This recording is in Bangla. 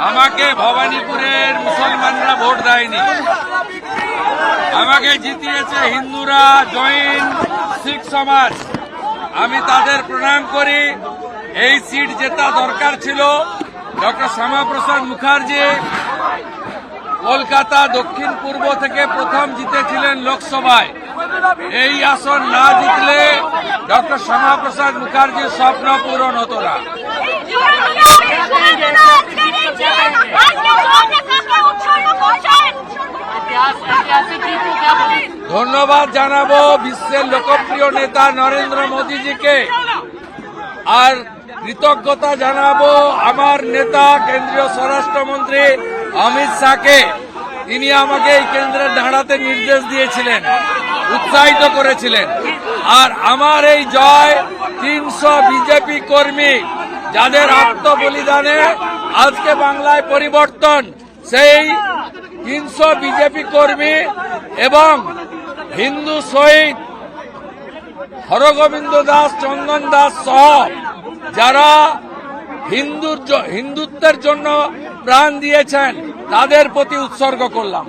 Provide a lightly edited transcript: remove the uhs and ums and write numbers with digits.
আমাকে ভবানীপুরের মুসলমানরা ভোট দেয়নি, আমাকে জিতিয়েছে হিন্দুরা, জৈন, শিখ সমাজ। আমি তাদের প্রণাম করি। এই সিট জেতা দরকার ছিল। ডক্টর শ্যামাপ্রসাদ মুখার্জি কলকাতা দক্ষিণ পূর্ব থেকে প্রথম জিতেছিলেন লোকসভায়। এই আসন না জিতলে ডক্টর শ্যামাপ্রসাদ মুখার্জির স্বপ্ন পূরণ হতো না। ধন্যবাদ জানাবো বিশ্বের লোকপ্রিয় নেতা নরেন্দ্র মোদীজিকে, আর কৃতজ্ঞতা জানাবো আমার নেতা কেন্দ্রীয় স্বরাষ্ট্রমন্ত্রী অমিত শাহকে। তিনি আমাকে এই কেন্দ্রে দাঁড়াতে নির্দেশ দিয়েছিলেন, উৎসাহিত করেছিলেন। আর আমার এই জয় 300 বিজেপি কর্মী যাদের আত্মবলিদানে আজকে বাংলায় পরিবর্তন, সেই 300 বিজেপি কর্মী এবং হিন্দু শহীদ হরগোবিন্দ দাস, চন্দন দাস সহ যারা হিন্দুত্বের জন্য প্রাণ দিয়েছেন তাদের প্রতি উৎসর্গ করলাম।